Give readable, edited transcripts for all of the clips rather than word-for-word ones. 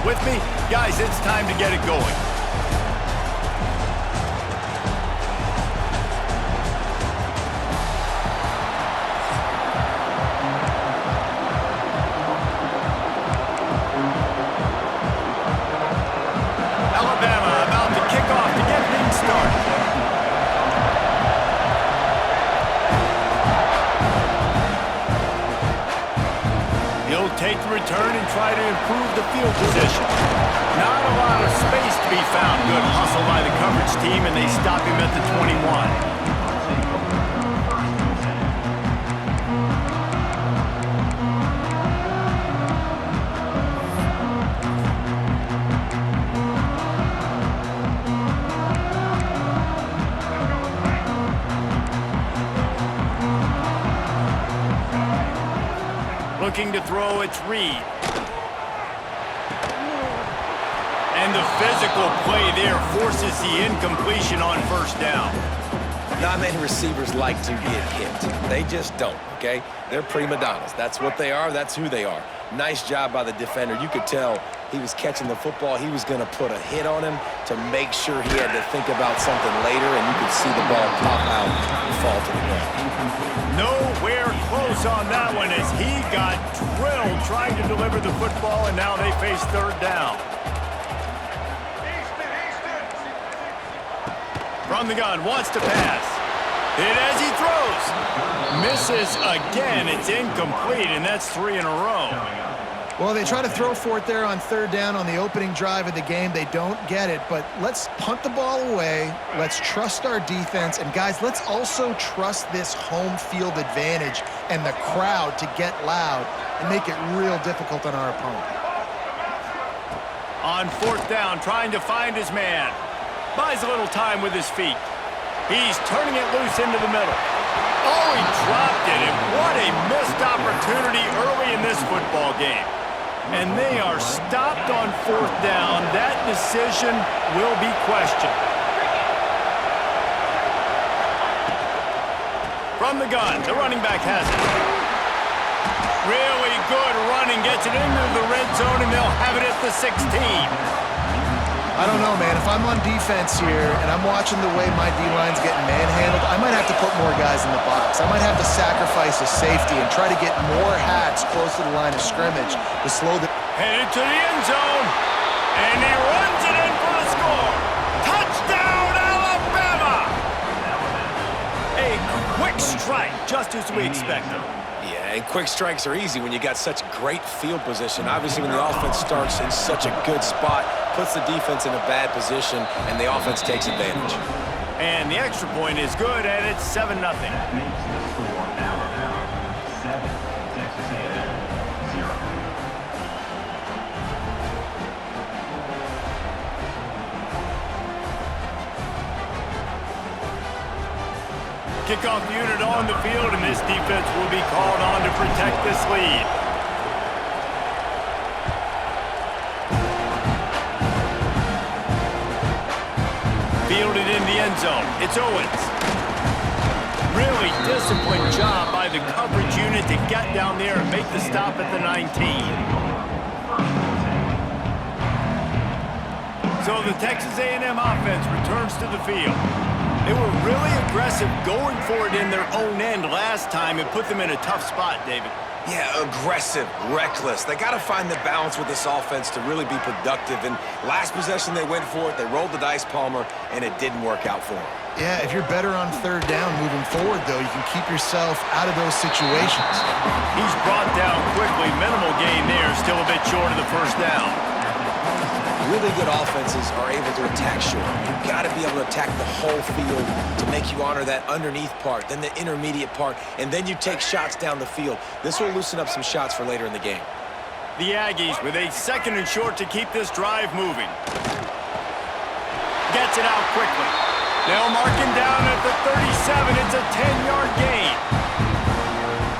With me? Guys, it's time to get it going. Take the return and try to improve the field position. Not a lot of space to be found. Good hustle by the coverage team, and they stop him at the 21. Looking to throw, it's Reed. And the physical play there forces the incompletion on first down. Not many receivers like to get hit. They just don't, okay? They're prima donnas. That's what they are. That's who they are. Nice job by the defender. You could tell he was catching the football. He was going to put a hit on him to make sure he had to think about something later, and you could see the ball pop out and fall to the ground. Nowhere close on that one as he got drilled trying to deliver the football, and now they face third down. From the gun, wants to pass. Hit as he throws. Misses again. It's incomplete, and that's 3 in a row. Well, they try to throw for it there on third down on the opening drive of the game. They don't get it, but let's punt the ball away. Let's trust our defense. And, guys, let's also trust this home field advantage and the crowd to get loud and make it real difficult on our opponent. On fourth down, trying to find his man. Buys a little time with his feet. He's turning it loose into the middle. Oh, he dropped it, and what a missed opportunity early in this football game. And they are stopped on fourth down. That decision will be questioned. From the gun, the running back has it. Really good running, gets it into the red zone, and they'll have it at the 16. I don't know, man. If I'm on defense here and I'm watching the way my D-line's getting manhandled, I might have to put more guys in the box. I might have to sacrifice a safety and try to get more hats close to the line of scrimmage to slow the... Headed to the end zone, and he runs it in for the score. Touchdown, Alabama! A quick strike, just as we expected. Yeah, and quick strikes are easy when you got such great field position. Obviously, when the offense starts in such a good spot, puts the defense in a bad position, and the offense takes advantage. And the extra point is good, and it's 7-0. Kickoff unit on the field, and this defense will be called on to protect this lead. Fielded in the end zone. It's Owens. Really disciplined job by the coverage unit to get down there and make the stop at the 19. So the Texas A&M offense returns to the field. They were really aggressive going for it in their own end last time and put them in a tough spot, David. Yeah, aggressive, reckless. They got to find the balance with this offense to really be productive. And last possession, they went for it. They rolled the dice, Palmer, and it didn't work out for them. Yeah, if you're better on third down moving forward, though, you can keep yourself out of those situations. He's brought down quickly. Minimal gain there. Still a bit short of the first down. Really good offenses are able to attack short. You've got to be able to attack the whole field to make you honor that underneath part, then the intermediate part, and then you take shots down the field. This will loosen up some shots for later in the game. The Aggies with a 2nd and short to keep this drive moving. Gets it out quickly. They'll mark him down at the 37. It's a 10-yard gain.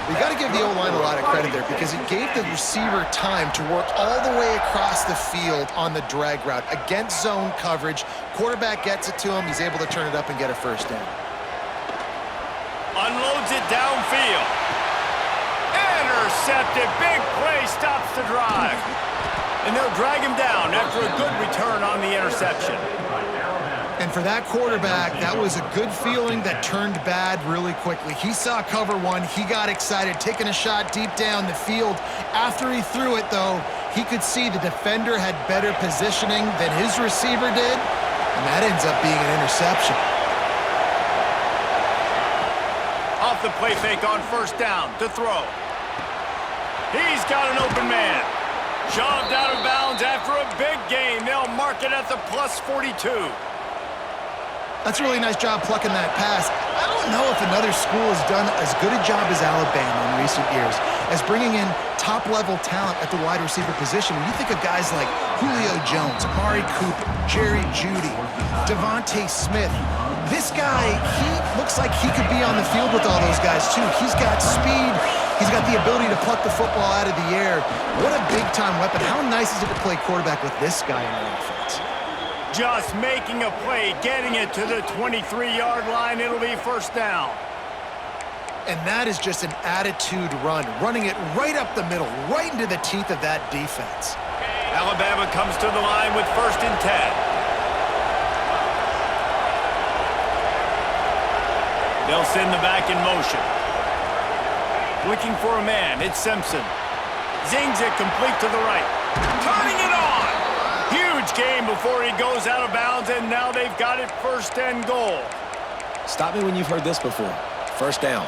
You got to give the O-line a lot of credit there because it gave the receiver time to work all the way across the field on the drag route against zone coverage. Quarterback gets it to him. He's able to turn it up and get a first down. Unloads it downfield. Intercepted. Big play stops the drive. And they'll drag him down after a good return on the interception. And for that quarterback, that was a good feeling that turned bad really quickly. He saw cover one. He got excited, taking a shot deep down the field. After he threw it, though, he could see the defender had better positioning than his receiver did, and that ends up being an interception. Off the play fake on first down to throw. He's got an open man. Shoved out of bounds after a big gain. They'll mark it at the plus 42. That's a really nice job plucking that pass. I don't know if another school has done as good a job as Alabama in recent years as bringing in top-level talent at the wide receiver position. When you think of guys like Julio Jones, Amari Cooper, Jerry Jeudy, Devontae Smith, this guy, he looks like he could be on the field with all those guys, too. He's got speed. He's got the ability to pluck the football out of the air. What a big-time weapon. How nice is it to play quarterback with this guy in the offense? Just making a play, getting it to the 23-yard line. It'll be first down. And that is just an attitude run, running it right up the middle, right into the teeth of that defense. Alabama comes to the line with first and 10. They'll send the back in motion. Looking for a man, it's Simpson. Zings it complete to the right. Turning it on! Huge game before he goes out of bounds, and now they've got it first and goal. Stop me when you've heard this before. First down.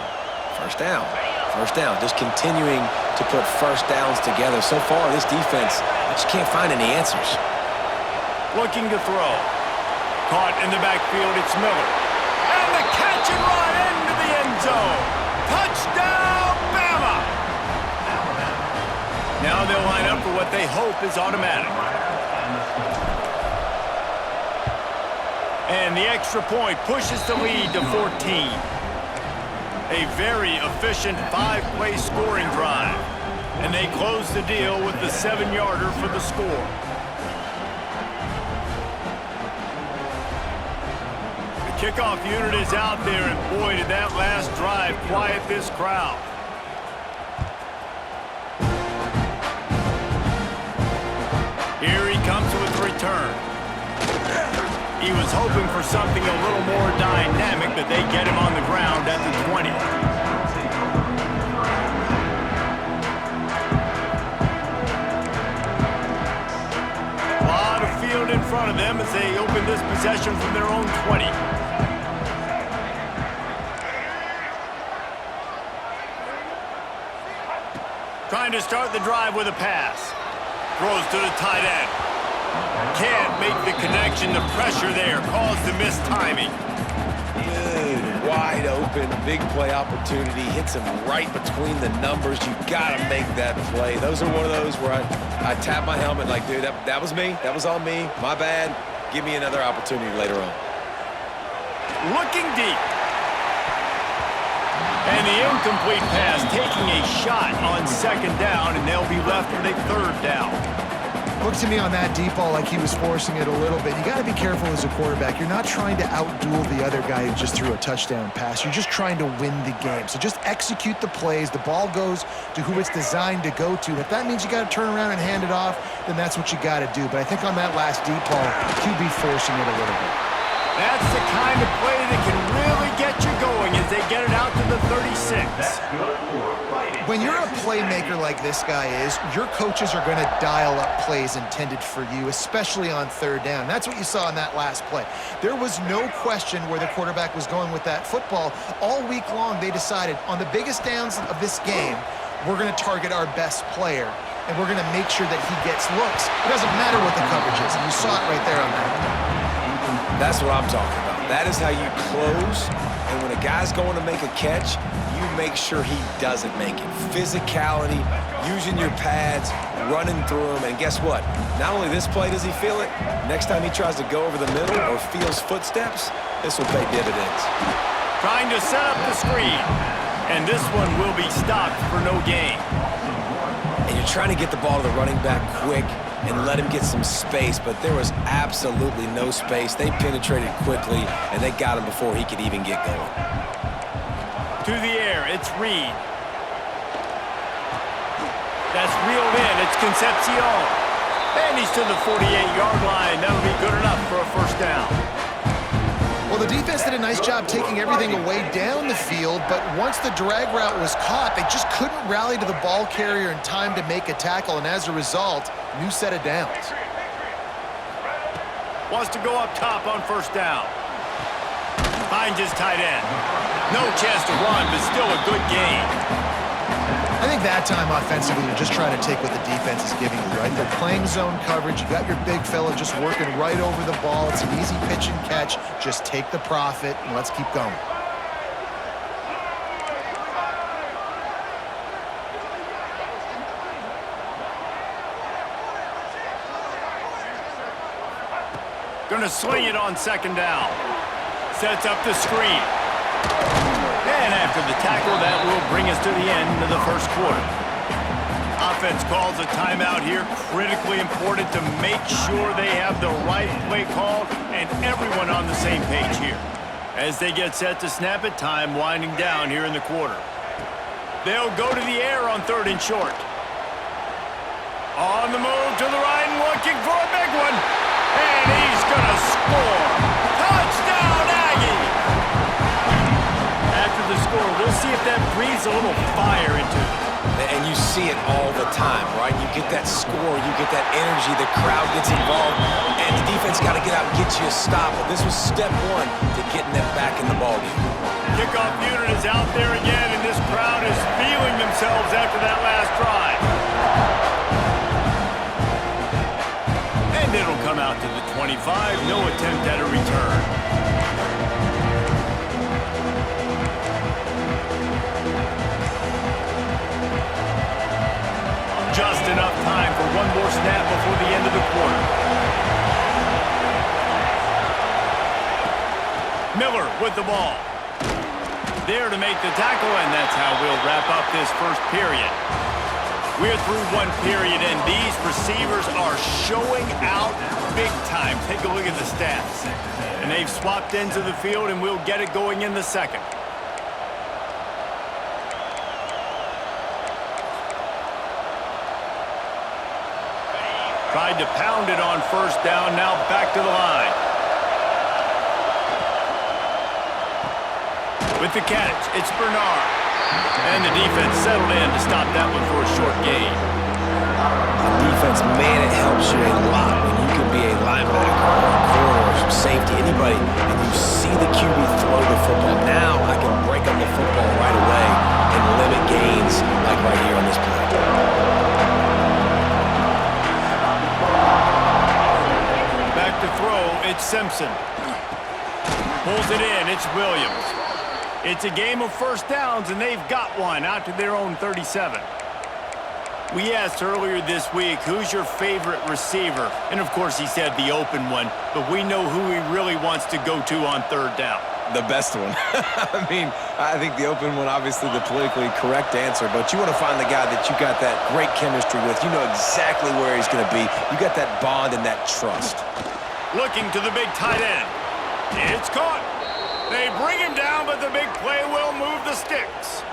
First down. First down. Just continuing to put first downs together. So far, this defense, I just can't find any answers. Looking to throw. Caught in the backfield, it's Miller. And the catch and run into the end zone. Touchdown, Bama! Now they'll line up for what they hope is automatic. And the extra point pushes the lead to 14. A very efficient 5-play scoring drive. And they close the deal with the 7-yarder for the score. The kickoff unit is out there, and boy, did that last drive quiet this crowd. Here he comes with the return. He was hoping for something a little more dynamic, but they get him on the ground at the 20. A lot of field in front of them as they open this possession from their own 20. Trying to start the drive with a pass. Throws to the tight end. Can't make the connection. The pressure there caused the missed timing. Dude, wide open, big play opportunity. Hits him right between the numbers. You got to make that play. Those are one of those where I tap my helmet like, dude, that was me. That was on me. My bad. Give me another opportunity later on. Looking deep. And the incomplete pass taking a shot on second down, and they'll be left with a third down. Looked to me on that deep ball like he was forcing it a little bit. You got to be careful as a quarterback. You're not trying to outduel the other guy who just threw a touchdown pass. You're just trying to win the game. So just execute the plays. The ball goes to who it's designed to go to. If that means you got to turn around and hand it off, then that's what you got to do. But I think on that last deep ball, QB forcing it a little bit. That's the kind of play that can really get you going as they get it out to the 36. When you're a playmaker like this guy is, your coaches are going to dial up plays intended for you, especially on third down. That's what you saw in that last play. There was no question where the quarterback was going with that football. All week long, they decided on the biggest downs of this game, we're going to target our best player, and we're going to make sure that he gets looks. It doesn't matter what the coverage is, and you saw it right there on that play. That's what I'm talking about. That is how you close. And when a guy's going to make a catch, you make sure he doesn't make it. Physicality, using your pads, running through them. And guess what? Not only this play does he feel it, next time he tries to go over the middle or feels footsteps, this will pay dividends. Trying to set up the screen. And this one will be stopped for no gain. And you're trying to get the ball to the running back quick and let him get some space, but there was absolutely no space. They penetrated quickly, and they got him before he could even get going. To the air, it's Reed. That's reeled in, it's Concepcion. to the 48-yard line. That'll be good enough for a first down. Well, the defense did a nice job taking everything away down the field, but once the drag route was caught, they just couldn't rally to the ball carrier in time to make a tackle, and as a result, new set of downs. Wants to go up top on first down. Finds his tight end. No chance to run, but still a good gain. I think that time offensively, you're just trying to take what the defense is giving you, right? They're playing zone coverage. You got your big fella just working right over the ball. It's an easy pitch and catch. Just take the profit, and let's keep going. Gonna swing it on second down. Sets up the screen. And after the tackle, that will bring us to the end of the first quarter. Offense calls a timeout here. Critically important to make sure they have the right play called and everyone on the same page here. As they get set to snap it, time winding down here in the quarter. They'll go to the air on third and short. On the move to the right and looking for a big one. And he's gonna score. Touchdown, Aggies! After the score, we'll see if that breathes a little fire into it. And you see it all the time, right? You get that score, you get that energy, the crowd gets involved, and the defense got to get out and get you a stop. But this was step one to getting them back in the ballgame. Kickoff unit is out there again, and this crowd is feeling themselves after that last drive. And it'll come out to the 25. No attempt at a return. Just enough time for one more snap before the end of the quarter. Miller with the ball. There to make the tackle, and that's how we'll wrap up this first period. We're through one period, and these receivers are showing out big time. Take a look at the stats. And they've swapped ends of the field, and we'll get it going in the second. Tried to pound it on first down, now back to the line. With the catch, it's Bernard. And the defense settled in to stop that one for a short gain. Defense, man, it helps you a lot when you can be a linebacker or a corner or some safety, anybody, and you see the QB throw the football. Now I can break up the football right away and limit gains like right here on this play. Back to throw, it's Simpson. Pulls it in, it's Williams. It's a game of first downs, and they've got one out to their own 37. We asked earlier this week, who's your favorite receiver? And, of course, he said the open one, but we know who he really wants to go to on third down. The best one. I mean, I think the open one, obviously the politically correct answer, but you want to find the guy that you got that great chemistry with. You know exactly where he's going to be. You got that bond and that trust. Looking to the big tight end. It's caught. They bring him down, but the big play will move the sticks.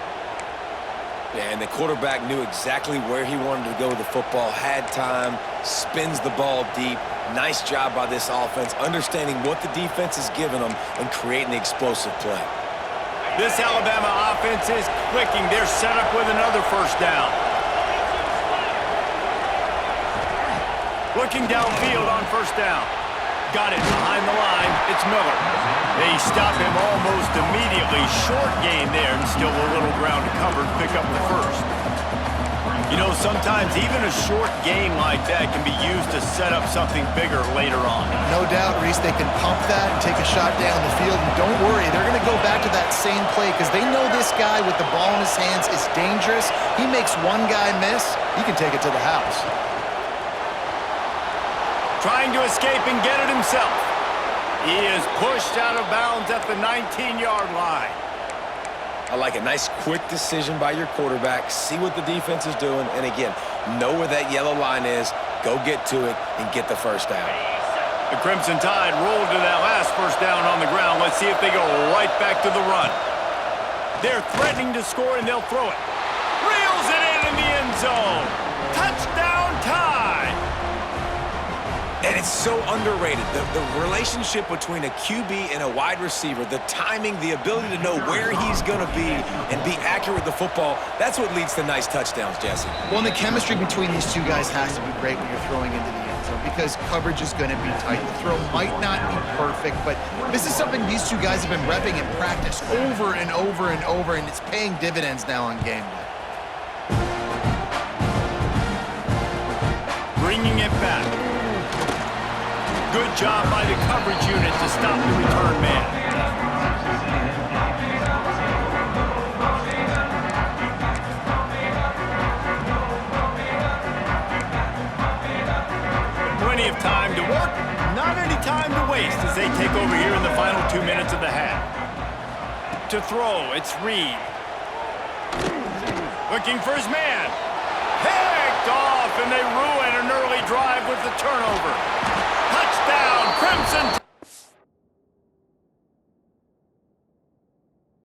Yeah, and the quarterback knew exactly where he wanted to go with the football, had time, spins the ball deep. Nice job by this offense, understanding what the defense is giving them and creating the explosive play. This Alabama offense is clicking. They're set up with another first down. Looking downfield on first down. Got it behind the line. It's Miller. They stop him almost immediately. Short gain there, and still a little ground to cover to pick up the first. You know, sometimes even a short gain like that can be used to set up something bigger later on. No doubt, Reese, they can pump that and take a shot down the field. And don't worry, they're going to go back to that same play because they know this guy with the ball in his hands is dangerous. He makes one guy miss, he can take it to the house. Trying to escape and get it himself. He is pushed out of bounds at the 19-yard line. I like a nice, quick decision by your quarterback. See what the defense is doing. And again, know where that yellow line is. Go get to it and get the first down. The Crimson Tide rolled to that last first down on the ground. Let's see if they go right back to the run. They're threatening to score, and they'll throw it. Reels it in the end zone. Touchdown Tide. And it's so underrated. The relationship between a QB and a wide receiver, the timing, the ability to know where he's going to be and be accurate with the football, that's what leads to nice touchdowns, Jesse. Well, and the chemistry between these two guys has to be great when you're throwing into the end zone because coverage is going to be tight. The throw might not be perfect, but this is something these two guys have been repping in practice over and over and over, and it's paying dividends now on game day. Bringing it back. Good job by the coverage unit to stop the return man. Plenty of time to work, not any time to waste as they take over here in the final 2 minutes of the half. To throw, it's Reed. Looking for his man. Picked off, and they ruin an early drive with the turnover.